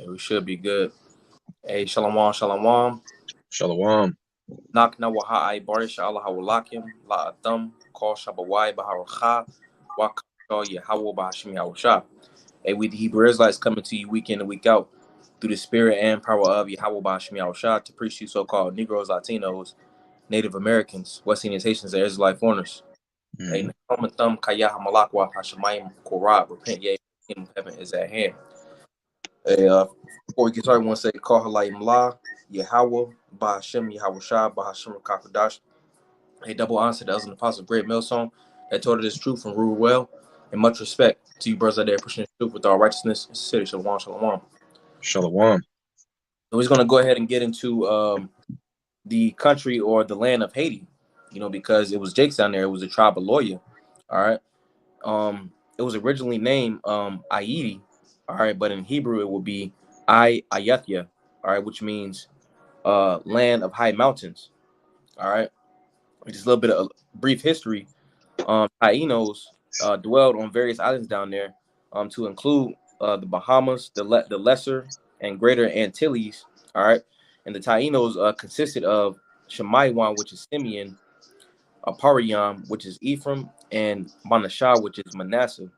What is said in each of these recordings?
We should be good. Hey, shalom, shalom. Shalom. Knock na waha barish Allah hawalakim la atam call shabawai baharakha wakasha Yahweh bahashim Yahusha. Hey, we the Hebrew Israelites coming to you week in and week out through the spirit and power of Yahweh bahashim Yahusha to preach to you so-called Negroes, Latinos, Native Americans, West Indian Haitians, and Israelite foreigners. Hey, Natham Kaya Hamalakwa Hashemayim Korab, repent, yea, the kingdom of heaven is at hand. Hey, before we get started, I want to say, call her like Mla, Yahweh, Bahashem, Yahushua, Bahashem, Kakadash. A double honor to the elders and apostles of Great Millstone that taught us this truth and ruled well. And much respect to you brothers out there pushing the truth with all righteousness and sincerity. Shalom, shalom. Shalom. So we're going to go ahead and get into the country or the land of Haiti, because it was Jake's down there. It was a tribe of LawYa. All right. It was originally named Ayiti. All right, but in Hebrew it will be IyAhyathYa, all right, which means land of high mountains. All right, just a little bit of brief history. Taínos dwelled on various islands down there, to include the Bahamas, the Lesser and Greater Antilles. All right, and the Taínos consisted of HaYawam, which is Simeon, Pariyam, which is Ephraim, and Manashah, which is Manasseh.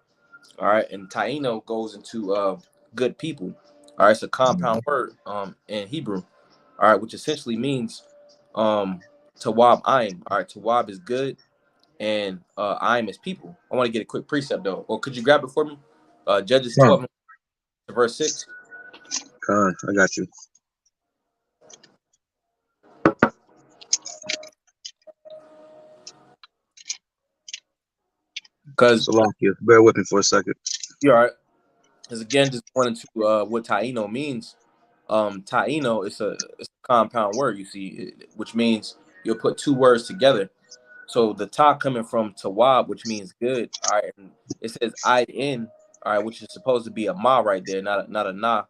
All right, and Taíno goes into good people. All right, it's a compound word in Hebrew. All right, which essentially means Tawab Aim. All right, Tawab is good, and Aim is people. I want to get a quick precept though. Or could you grab it for me? Judges 12 verse 6. Con, I got you. Because bear with me for a second. You're all right. Because again, just going into what Taíno means. Taíno is a compound word, you see, which means you'll put two words together. So the ta coming from tawab, which means good. All right, and it says I in, all right, which is supposed to be a ma right there, not a na.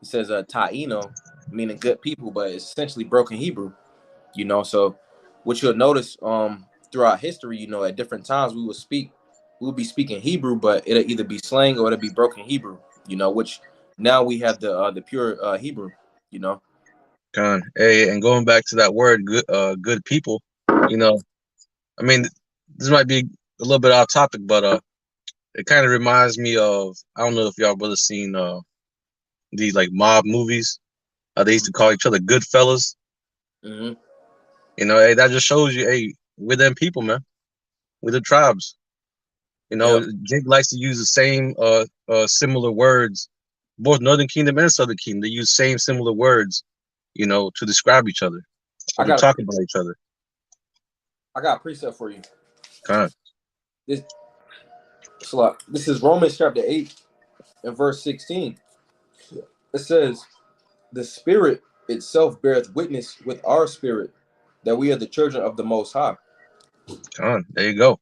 It says Taíno, meaning good people, but it's essentially broken Hebrew. So what you'll notice throughout history, at different times we'll be speaking Hebrew, but it'll either be slang or it'll be broken Hebrew, which now we have the pure Hebrew, Con. Hey, and going back to that word, good people, I mean, this might be a little bit off topic, but it kind of reminds me of, I don't know if y'all brothers seen these like mob movies. They used to call each other good fellas. Mm-hmm. Hey, that just shows you, hey, we're them people, man. We're the tribes. Yep. Jake likes to use the same similar words, both Northern Kingdom and Southern Kingdom. They use same similar words, to describe each other, to talk about each other. I got a precept for you. Con. This is Romans chapter 8 and verse 16. It says, the Spirit itself beareth witness with our spirit that we are the children of the Most High. Con. There you go.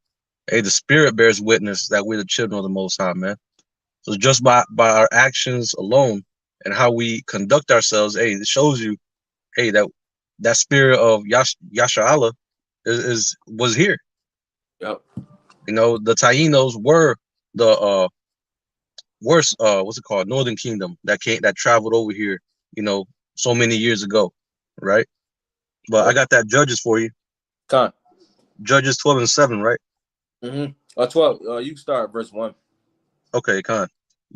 Hey, the Spirit bears witness that we're the children of the Most High, man. So just by our actions alone and how we conduct ourselves, hey, it shows you, hey, that spirit of Yasharallah was here. Yep. The Taínos were the what's it called, Northern Kingdom that traveled over here, so many years ago, right? But I got that Judges for you. Con. Judges 12 and 7, right? 12. You can start verse 1. Okay, con.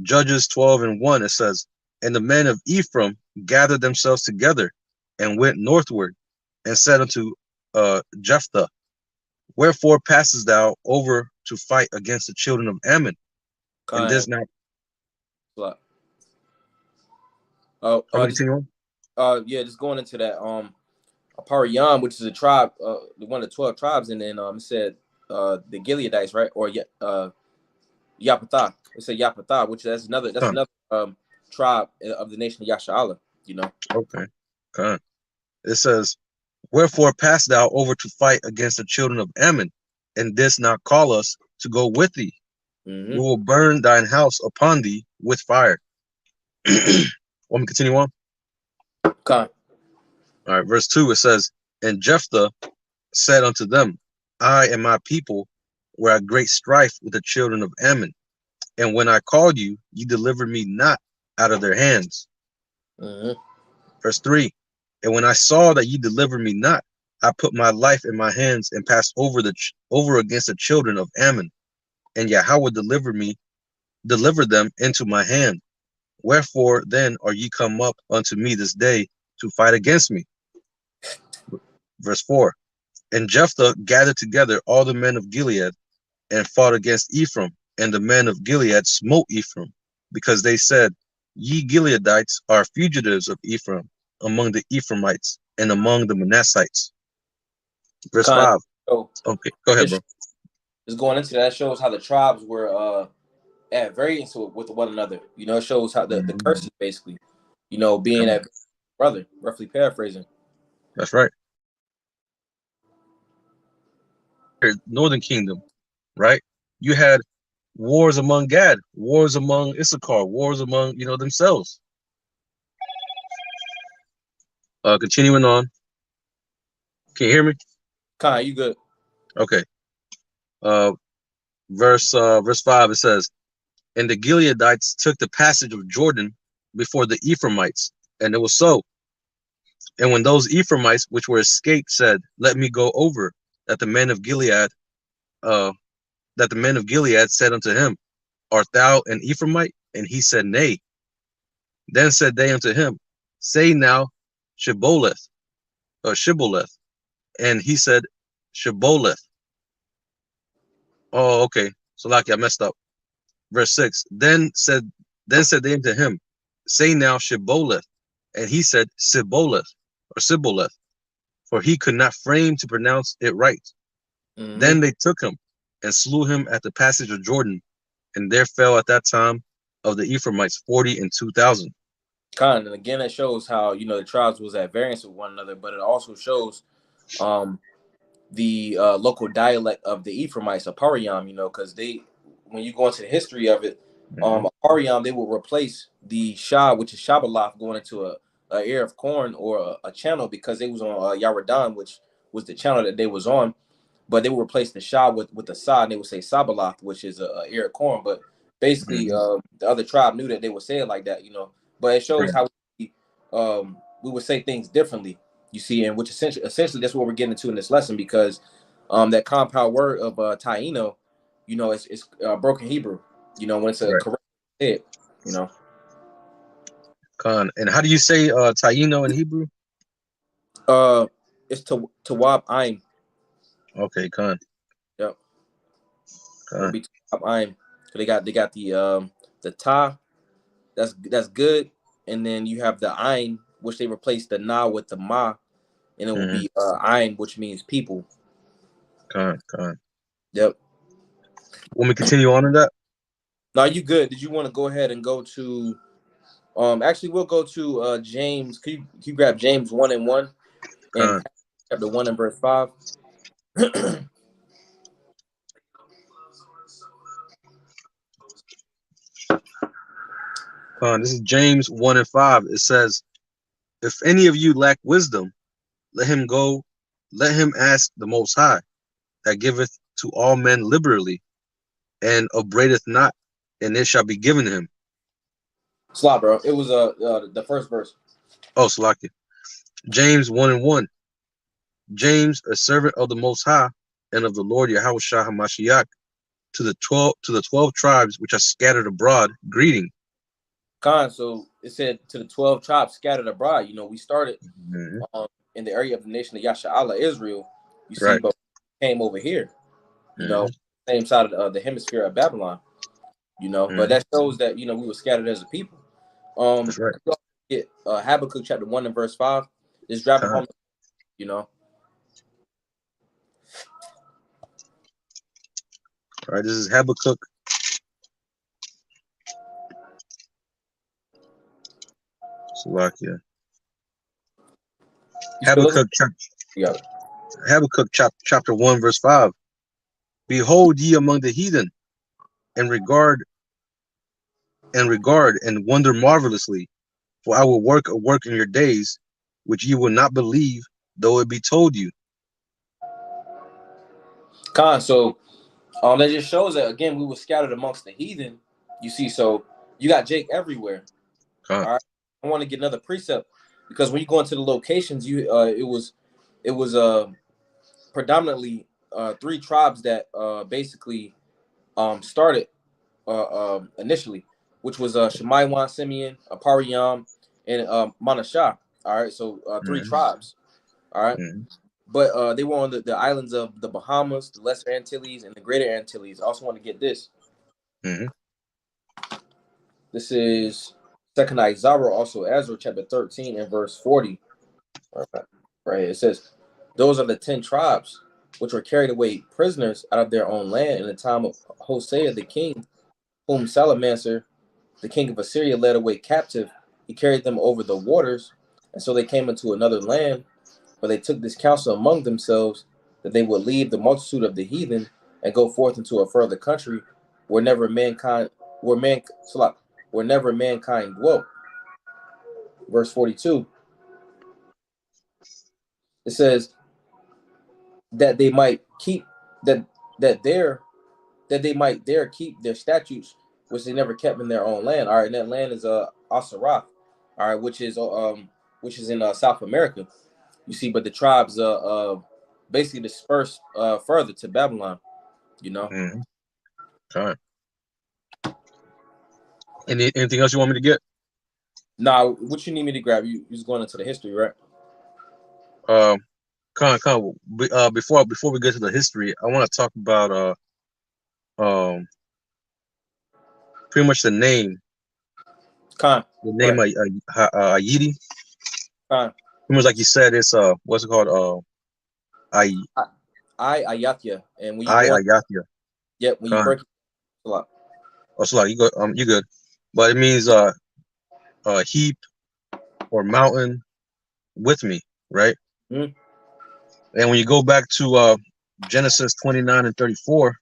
Judges 12 and 1, it says, and the men of Ephraim gathered themselves together and went northward and said unto Jephthah, wherefore passest thou over to fight against the children of Ammon? Con. And this not. Just going into that. Pariyam, which is a tribe, one of the 12 tribes, and then it said the Gileadites, right? Or Yapatha. It said Yapatha, which that's another tribe of the nation of Yasharallah, Okay. Con. It says, wherefore pass thou over to fight against the children of Ammon, and this not call us to go with thee. Mm-hmm. We will burn thine house upon thee with fire. Want me to continue on? Con. All right, verse 2, it says, and Jephthah said unto them, I and my people were at great strife with the children of Ammon. And when I called you, ye delivered me not, out of their hands. Mm-hmm. Verse 3. And when I saw that ye delivered me not, I put my life in my hands and passed over against the children of Ammon, and Yahweh delivered them into my hand. Wherefore then are ye come up unto me this day to fight against me? Verse 4. And Jephthah gathered together all the men of Gilead and fought against Ephraim, and the men of Gilead smote Ephraim, because they said, Ye Gileadites are fugitives of Ephraim among the Ephraimites and among the Manassites. Verse 5. So Okay, go ahead, bro. Just going into that shows how the tribes were at variance with one another. You know, it shows how the curses basically, you know, being at brother, roughly paraphrasing. That's right. Northern Kingdom, right? You had wars among Gad, wars among Issachar, wars among, themselves. Continuing on. Can you hear me? Kai, you good? Okay. Verse 5, it says, And the Gileadites took the passage of Jordan before the Ephraimites, and it was so. And when those Ephraimites which were escaped said, Let me go over, that the men of Gilead said unto him, Art thou an Ephraimite? And he said, Nay. Then said they unto him, Say now Shibboleth, or Shibboleth. And he said, Shibboleth. Oh, okay. So like I messed up. Verse 6. Then said they unto him, Say now Shibboleth. And he said, Sibboleth, or Sibboleth, for he could not frame to pronounce it right. Mm-hmm. Then they took him and slew him at the passage of Jordan, and there fell at that time of the Ephraimites 42,000. And again, that shows how, you know, the tribes was at variance with one another, but it also shows the local dialect of the Ephraimites, HaYawam, you know, because when you go into the history of it, HaYawam, they will replace the Shah, which is Shabaloth, going into a ear of corn or a channel, because they was on Yaradan, which was the channel that they was on, but they would replace the Shah with the Sa, and they would say Sabaloth, which is a ear of corn. But basically, the other tribe knew that they would say it like that, you know. But it shows how we would say things differently, you see, and which essentially that's what we're getting into in this lesson, because that compound word of Taíno, you know, it's broken Hebrew, you know, when it's a correct head, you know. And how do you say Taíno in Hebrew? It's Tawab Ayn. Okay, Khan. Yep. It'll be Tawab Ayn. So they got the ta, that's good, and then you have the ayn, which they replaced the na with the ma, and it will be ayn, which means people. Khan. Yep. Want me to continue on in that? No, you good? Did you want to go ahead and go to? Actually, we'll go to James. Can you grab James 1:1 and chapter 1 and verse 5? This is James 1:5. It says, If any of you lack wisdom, let him ask the Most High, that giveth to all men liberally, and upbraideth not, and it shall be given him. Slot, bro. It was the first verse. Oh, Salakia. James 1:1. James, a servant of the Most High, and of the Lord Yahushua HaMashiach, to the 12 tribes which are scattered abroad, greeting. So it said to the 12 tribes scattered abroad. You know, we started in the area of the nation of Yasha'Allah, Israel. You see, but came over here, you know, same side of the hemisphere of Babylon, you know. But that shows that, you know, we were scattered as a people. That's right. Get Habakkuk chapter 1 and verse 5. Just drop it home, you know. All right, this is Habakkuk. Salakia. Habakkuk chapter 1 verse 5. Behold ye among the heathen, and regard and wonder marvelously, for I will work a work in your days, which ye will not believe, though it be told you. So that just shows that, again, we were scattered amongst the heathen. You see, so you got Jake everywhere. Con. All right. I want to get another precept because when you go into the locations, it was predominantly three tribes that basically started initially, which was Shemaiwan, Simeon, Apariam, and Manashah. All right, so three tribes. All right, but they were on the islands of the Bahamas, the Lesser Antilles, and the Greater Antilles. I also want to get this. This is Second Isaiah, also Ezra, chapter 13 and verse 40. Right, it says, "Those are the 10 tribes which were carried away prisoners out of their own land in the time of Hosea the king, whom Salamander, the king of Assyria, led away captive. He carried them over the waters, and so they came into another land. But they took this counsel among themselves that they would leave the multitude of the heathen and go forth into a further country where never mankind where never mankind dwelt." Verse 42. It says that they might keep that that there that they might there keep their statutes which they never kept in their own land. All right, and that land is Asarath, all right, which is in South America. You see, but the tribes basically dispersed further to Babylon. You know. Con. Anything else you want me to get? Now, what you need me to grab? You just going into the history, right? Con. Before we get to the history, I want to talk about pretty much the name. Con. The name Ayiti. Con. Pretty much like you said, it's what's it called? IyAhyathYa, and when you go, IyAhyathYa. yeah, when you break it a lot. Oh, so like you good, but it means heap or mountain with me, right? Mm-hmm. And when you go back to Genesis 29 and 34,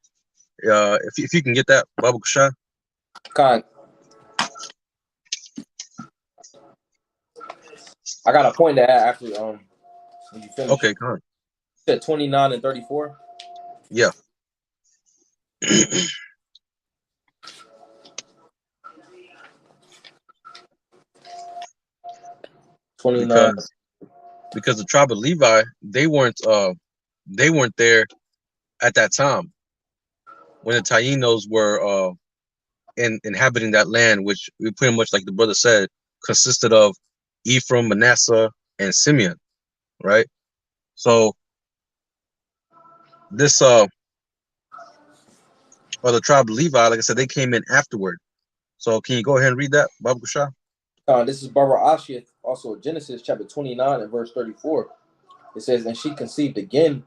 if you can get that, Baba Kushan. Con. I got a point to add after when you finish. Okay, con. You said 29 and 34. Yeah. 29. Because the tribe of Levi, they weren't there at that time when the Taínos were inhabiting that land, which we pretty much, like the brother said, consisted of Ephraim, Manasseh, and Simeon, right? So this or the tribe of Levi, like I said, they came in afterward. So can you go ahead and read that, Baba Kushan? This is Barbara Ashiath, also Genesis chapter 29 and verse 34. It says, "And she conceived again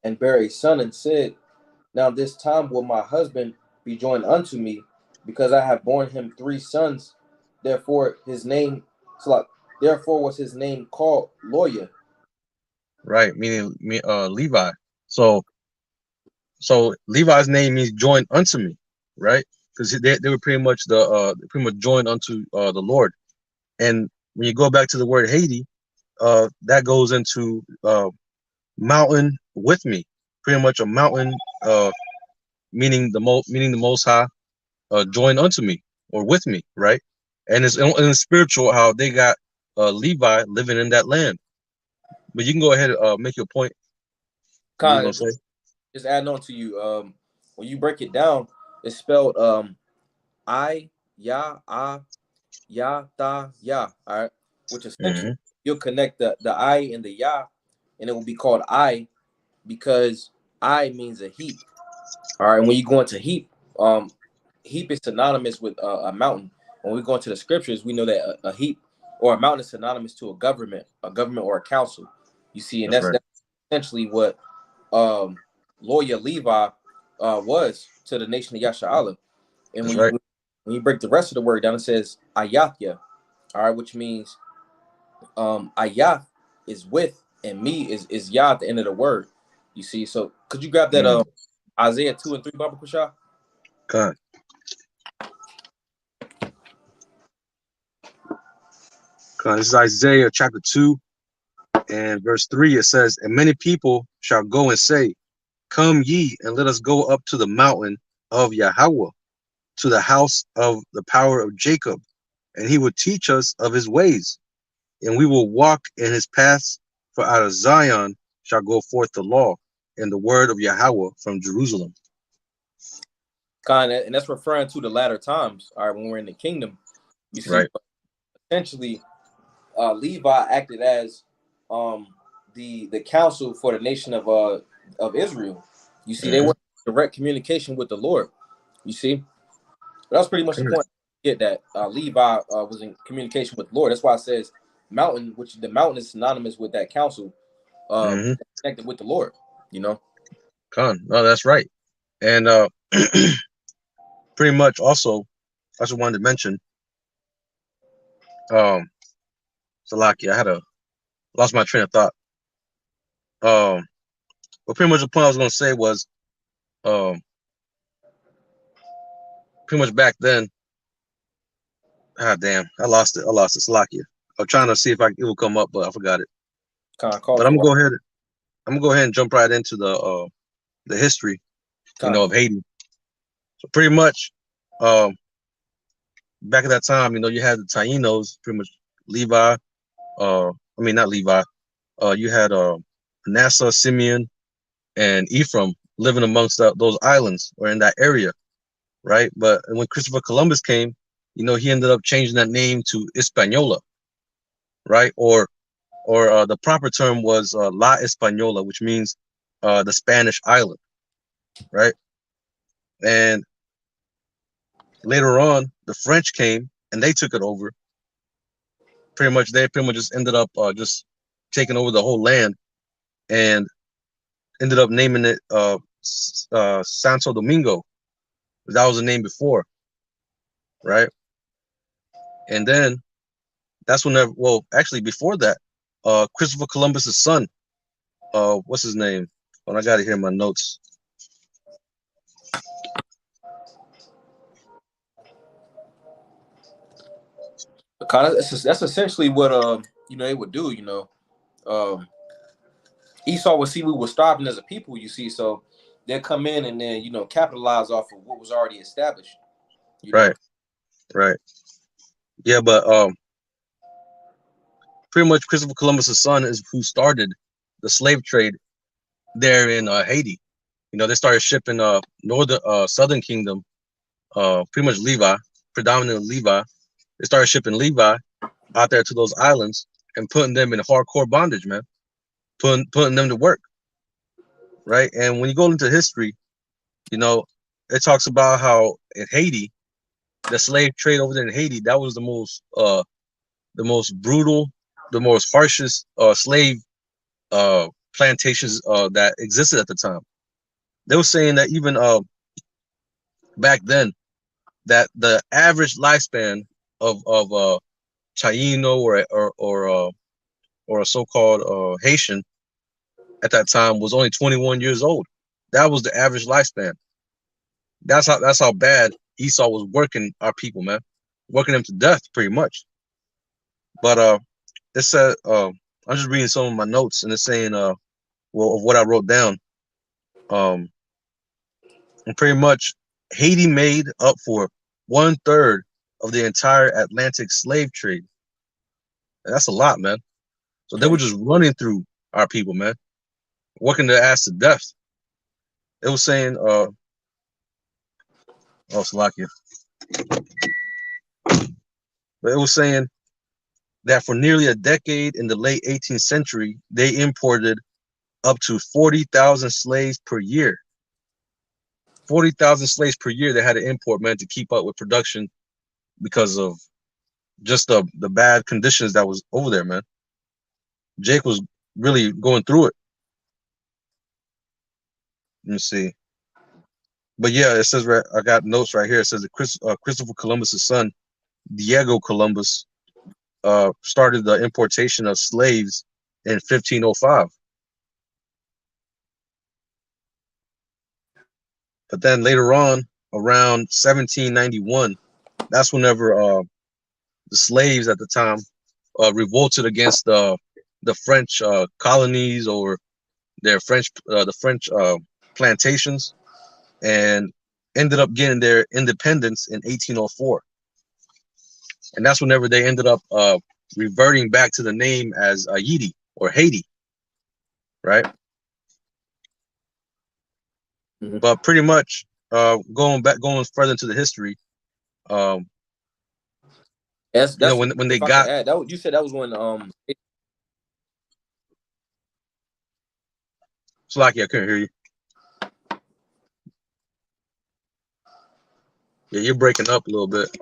and bare a son and said, Now this time will my husband be joined unto me, because I have borne him 3 sons. Therefore therefore was his name called LawYa." Right, meaning Levi. So Levi's name means joined unto me, right? Because they were pretty much joined unto the Lord. And when you go back to the word Haiti, that goes into mountain with me, pretty much a mountain, meaning the Most High, joined unto me or with me, right? And it's spiritual how they got Levi living in that land. But you can go ahead and make your point. What you gonna say? Just adding on to you, when you break it down, it's spelled IyAhyathYa, all right, which essentially you'll connect the I and the Ya, and it will be called I, because I means a heap. All right, and when you go into heap, heap is synonymous with a mountain. When we go into the scriptures, we know that a heap or a mountain is synonymous to a government or a council. You see, and that's essentially what LawYa Levi was to the nation of Yasha'Allah. And when you break the rest of the word down, it says IyAhyathYa, all right, which means Ayath is with, and me is Yah at the end of the word. You see, so could you grab that Isaiah 2 and 3, Baba Kusha? God. This is Isaiah chapter 2 and verse 3. It says, "And many people shall go and say, Come ye, and let us go up to the mountain of Yahweh, to the house of the power of Jacob, and he would teach us of his ways, and we will walk in his paths. For out of Zion shall go forth the law and the word of Yahweh from Jerusalem. Kind of, and that's referring to the latter times. All right, when we're in the kingdom, you see, Right. essentially, Levi acted as the council for the nation of Israel. You see, they were in direct communication with the Lord. You see, but that's pretty much the point. Get that Levi was in communication with the Lord. That's why it says mountain, which the mountain is synonymous with that council, connected with the Lord. You know. No, that's right. And pretty much also, I just wanted to mention, Salaki, lost my train of thought. But pretty much the point I was gonna say was, um, pretty much back then. Ah, damn, I lost it. Salakia. I'm trying to see if it will come up, but I forgot it. Kind of But caught you. I'm gonna go ahead and jump right into the history, of Haiti. So pretty much, back at that time, you had the Taínos, pretty much Levi. I mean not Levi. You had Manasseh, Simeon, and Ephraim living amongst those islands or in that area, right? But when Christopher Columbus came, he ended up changing that name to Hispaniola, right? Or the proper term was La Española, which means the Spanish island, right? And later on, the French came and they took it over. They pretty much just ended up just taking over the whole land and ended up naming it Santo Domingo. That was the name before, right? And then that's whenever, well, actually before that, Christopher Columbus's son, what's his name? I got it here in my notes. Kind of, that's essentially what they would do. Esau would see we were starving as a people. You see, so they'll come in and then capitalize off of what was already established. Right. Yeah, but pretty much Christopher Columbus's son is who started the slave trade there in Haiti. They started shipping southern kingdom, pretty much Levi, predominantly Levi. They started shipping Levi out there to those islands and putting them in hardcore bondage, man. Putting them to work, right? And when you go into history, it talks about how in Haiti, the slave trade over there in Haiti, that was the most brutal, the most harshest slave plantations that existed at the time. They were saying that even back then, that the average lifespan of Taíno or a so-called Haitian at that time was only 21 years old. That was the average lifespan. That's how bad Esau was working our people, man, working them to death pretty much. But it said, I'm just reading some of my notes, and it's saying of what I wrote down. And pretty much Haiti made up for 1/3 of the entire Atlantic slave trade. And that's a lot, man. So they were just running through our people, man, working their ass to death. It was saying, Slovakia. But it was saying that for nearly a decade in the late 18th century, they imported up to 40,000 slaves per year. 40,000 slaves per year they had to import, man, to keep up with production because of just the bad conditions that was over there, man. Jake was really going through it. Let me see. But yeah, it says, I got notes right here. It says that Christopher Columbus's son, Diego Columbus, started the importation of slaves in 1505. But then later on, around 1791, that's whenever the slaves at the time revolted against the French colonies or the French plantations, and ended up getting their independence in 1804. and that's whenever they ended up reverting back to the name as Ayiti or Haiti, right? Mhm. But pretty much going further into the history, um, That's when they if I can got add that you said that was when Slocky, I couldn't hear you. Yeah, you're breaking up a little bit.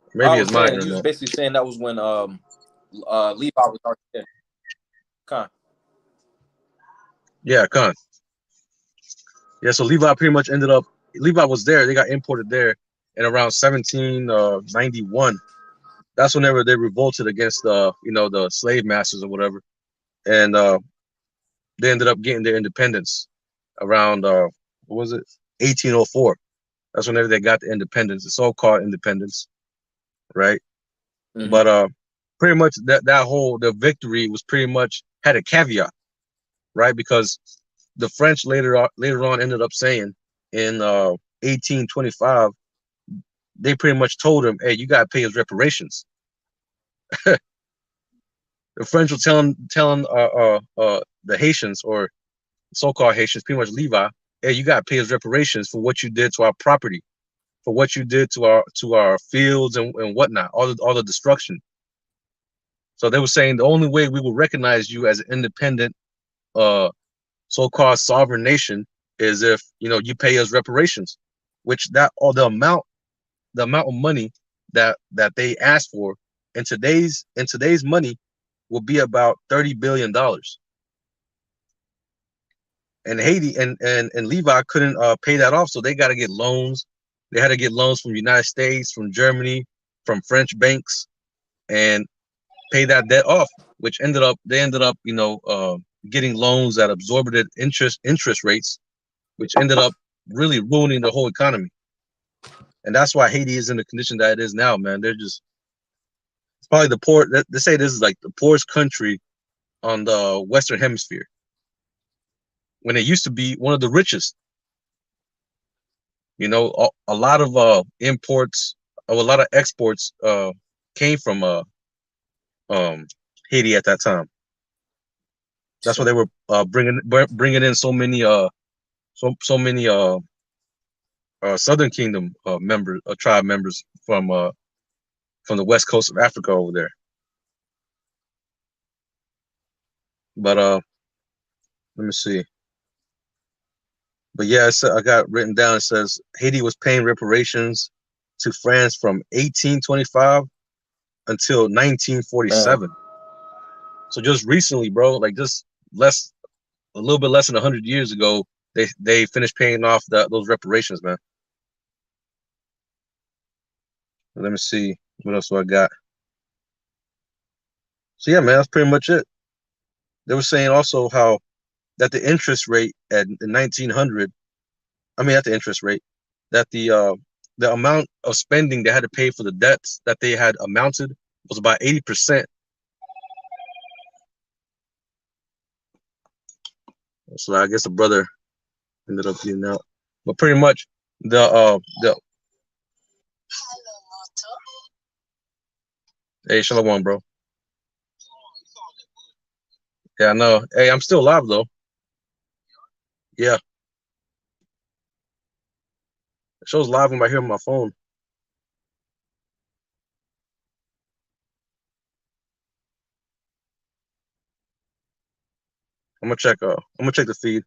I Maybe it's was my saying you was internet. basically saying that was when Levi was already there. Con. Yeah, con. Yeah, so Levi pretty much ended up. Levi was there. They got imported there in around 1791. That's whenever they revolted against the slave masters or whatever, and they ended up getting their independence around what was it, 1804. That's whenever they got the independence, the so-called independence, right? Mm-hmm. But pretty much that whole the victory was pretty much had a caveat, right? Because the French later on ended up saying in 1825 they pretty much told him, "Hey, you got to pay us reparations." The French were telling the Haitians or so-called Haitians, pretty much Levi, "Hey, you got to pay us reparations for what you did to our property, for what you did to our fields and whatnot, all the destruction." So they were saying the only way we will recognize you as an independent, uh, so-called sovereign nation is if you pay us reparations, which that or the amount of money that they asked for in today's money will be about $30 billion. And Haiti and Levi couldn't pay that off, so they got to get loans. They had to get loans from the United States, from Germany, from French banks, and pay that debt off. Which they ended up getting loans at absorbent interest rates, which ended up really ruining the whole economy. And that's why Haiti is in the condition that it is now, man. It's probably the poor. They say this is like the poorest country on the Western Hemisphere when it used to be one of the richest. A lot of imports, a lot of exports came from um, Haiti at that time. That's why So they were bringing in so many Southern Kingdom tribe members from the west coast of Africa over there. But let me see. But yeah, I got written down. It says Haiti was paying reparations to France from 1825 until damn. 1947. So just recently, bro, like just a little bit less than 100 years ago, they finished paying off those reparations, man. Let me see what else do I got. So yeah, man, that's pretty much it. They were saying also how that the interest rate at in 1900, I mean, at the interest rate, that the amount of spending they had to pay for the debts that they had amounted was about 80%. So I guess the brother ended up getting out. But pretty much the hey, Shalom, bro. Yeah, I know. Hey, I'm still alive though. Yeah, it shows live when I hear my phone. I'm gonna check the feed.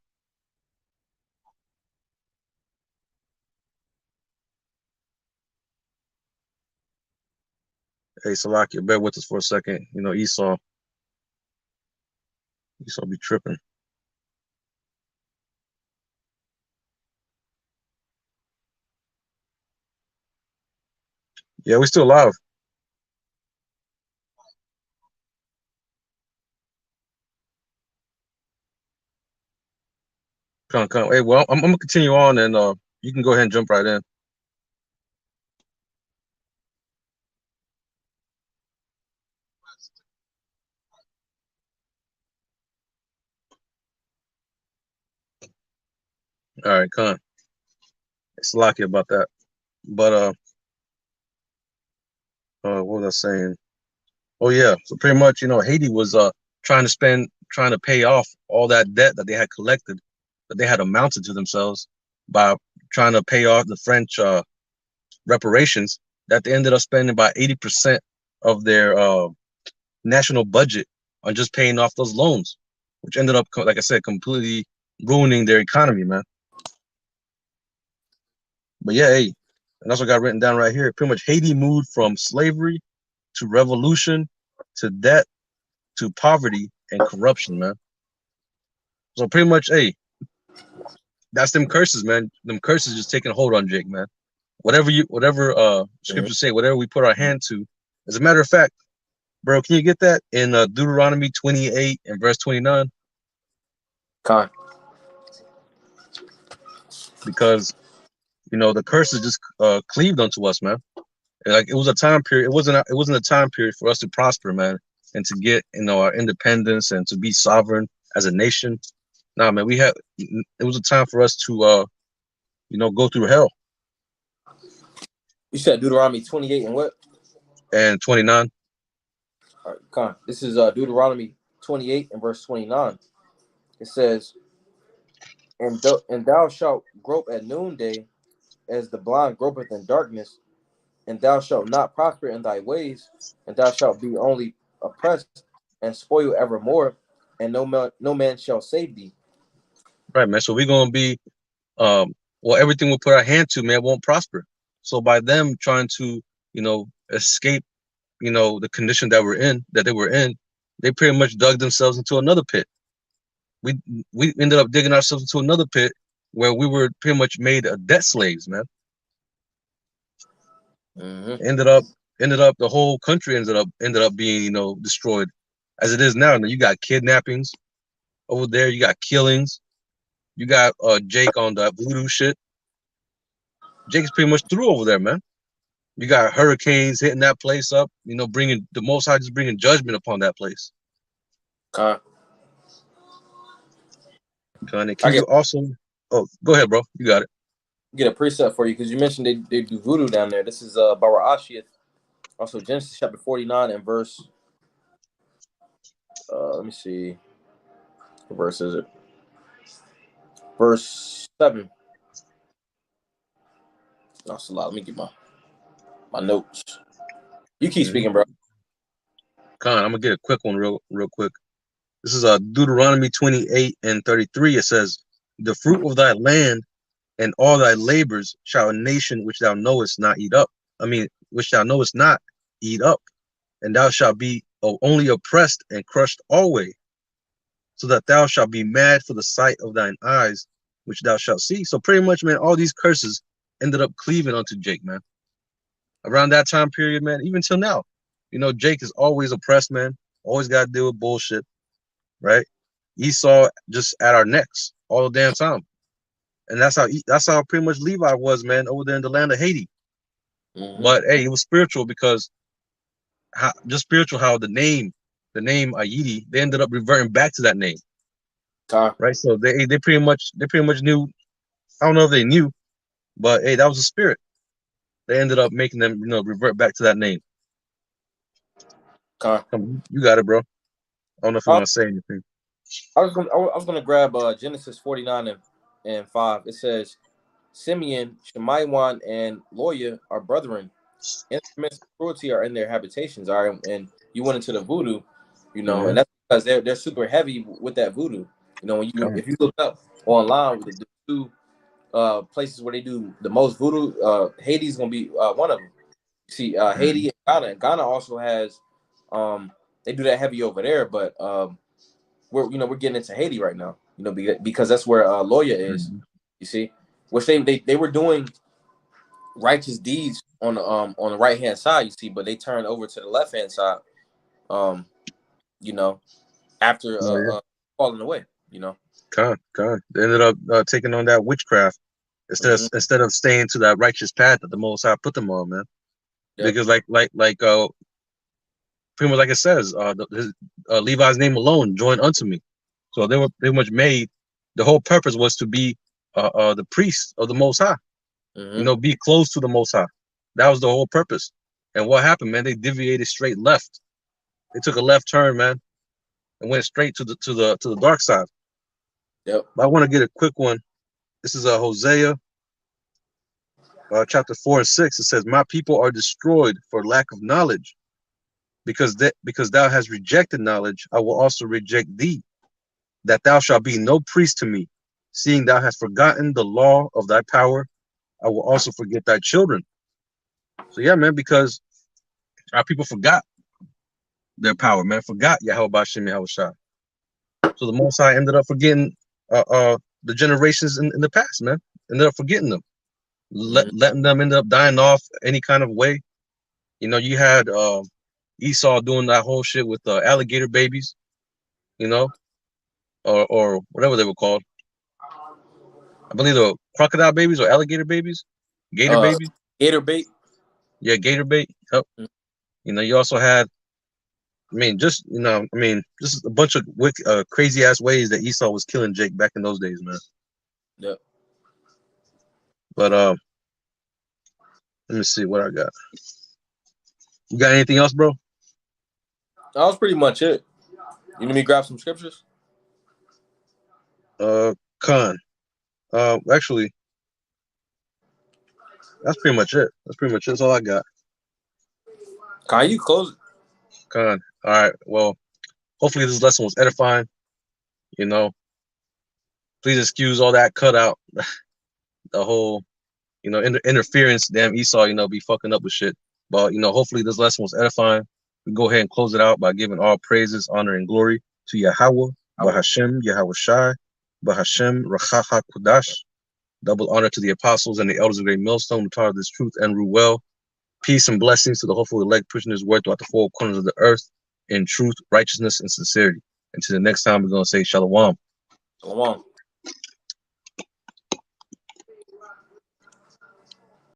Hey, Salakia, bear with us for a second. Esau be tripping. Yeah, we still alive. Come. Hey, well, I'm gonna continue on, and you can go ahead and jump right in. All right, come. It's lucky about that, but what was I saying? Oh yeah, so pretty much, Haiti was trying to pay off all that debt that they had collected, that they had amounted to themselves by trying to pay off the French reparations that they ended up spending about 80% of their national budget on just paying off those loans, which ended up, like I said, completely ruining their economy, man. But yeah, hey, and that's what I got written down right here. Pretty much Haiti moved from slavery to revolution to debt to poverty and corruption, man. So pretty much, hey, that's them curses, man. Them curses just taking a hold on Jake, man. Whatever scriptures say, whatever we put our hand to. As a matter of fact, bro, can you get that in Deuteronomy 28 and verse 29? Con. Because the curses just cleaved unto us, man. Like it was a time period. It wasn't a time period for us to prosper, man, and to get our independence and to be sovereign as a nation. Nah, man, it was a time for us to go through hell. You said Deuteronomy 28 and what? And 29. All right, con. This is Deuteronomy 28 and verse 29. It says, and thou shalt grope at noonday, as the blind gropeth in darkness, and thou shalt not prosper in thy ways, and thou shalt be only oppressed and spoil evermore, and no man shall save thee. Right, man. So we're gonna be everything we put our hand to, man, won't prosper. So by them trying to, escape, the condition that they were in, they pretty much dug themselves into another pit. We ended up digging ourselves into another pit where we were pretty much made debt slaves, man. Mm-hmm. Ended up the whole country ended up being, destroyed as it is now. Now you got kidnappings over there, you got killings, you got Jake on that voodoo shit. Jake's pretty much through over there, man. You got hurricanes hitting that place up, bringing the Most High, just bringing judgment upon that place. Con. Can you also? Oh, go ahead, bro. You got it. Get a precept for you because you mentioned they do voodoo down there. This is HaYawam. Also Genesis chapter 49 and verse. Let me see. What verse is it? Verse 7. No, it's a lot. Let me get my notes. You keep speaking, bro. Con, I'm gonna get a quick one, real quick. This is Deuteronomy 28 and 33. It says, "The fruit of thy land and all thy labors shall a nation which thou knowest not eat up. Which thou knowest not eat up, and thou shalt be only oppressed and crushed always, so that thou shalt be mad for the sight of thine eyes, which thou shalt see." So pretty much, man, all these curses ended up cleaving unto Jake, man. Around that time period, man, even till now, Jake is always oppressed, man. Always got to deal with bullshit, right? Esau just at our necks all the damn time, and that's how pretty much Levi was, man, over there in the land of Haiti. Mm-hmm. But hey, it was spiritual because how the name Ayiti, they ended up reverting back to that name, right? So they pretty much knew. I don't know if they knew, but hey, that was the spirit. They ended up making them, revert back to that name. You got it, bro. I don't know if you want to say anything. I was gonna grab Genesis 49 and 5. It says, Simeon, Shemaiwan, and LawYa are brethren. Instruments of cruelty are in their habitations. All right, and you went into the voodoo, and that's because they're super heavy with that voodoo. When if you look up online with the two places where they do the most voodoo, Haiti's gonna be one of them. You see, Haiti and Ghana. And Ghana also has they do that heavy over there, but we're getting into Haiti right now, because that's where LawYa is. You see, which they were doing righteous deeds on the right hand side, you see, but they turned over to the left hand side, after falling away, God. They ended up taking on that witchcraft instead of staying to that righteous path that the Most High put them on, man. Yep. Because pretty much like it says, Levi's name alone joined unto me. So they were pretty much made. The whole purpose was to be the priest of the Most High. Be close to the Most High. That was the whole purpose. And what happened, man? They deviated straight left. They took a left turn, man, and went straight to the dark side. Yep. But I want to get a quick one. This is Hosea chapter 4 and 6. It says, "My people are destroyed for lack of knowledge, because thou hast rejected knowledge, I will also reject thee, that thou shalt be no priest to me. Seeing thou hast forgotten the law of thy power, I will also forget thy children." So yeah, man, because our people forgot their power, man, forgot Yahweh Bashem Yahweh Shai. So the Most High ended up forgetting the generations in the past, man. Ended up forgetting them, letting them end up dying off any kind of way. You know, you had Esau doing that whole shit with alligator babies, you know, or whatever they were called. I believe they were crocodile babies or alligator babies, gator babies. Gator bait. Yeah, gator bait. Yep. You know, you also had, just a bunch of crazy ass ways that Esau was killing Jake back in those days, man. Yep. But let me see what I got. You got anything else, bro? That was pretty much it. You need me to grab some scriptures? Khan. Actually, that's pretty much it. That's all I got. Khan, you close it. Khan. All right. Well, hopefully this lesson was edifying. You know, please excuse all that cutout, the whole, interference. Damn Esau, be fucking up with shit. But hopefully this lesson was edifying. We go ahead and close it out by giving all praises, honor, and glory to Yahweh, Bahashem, Yahweh Shai, Bahashem, Rachacha Kudash. Double honor to the apostles and the elders of Great Millstone who taught this truth and rule well. Peace and blessings to the hopeful elect pushing his word throughout the four corners of the earth in truth, righteousness, and sincerity. Until the next time, we're going to say Shalom. Shalom.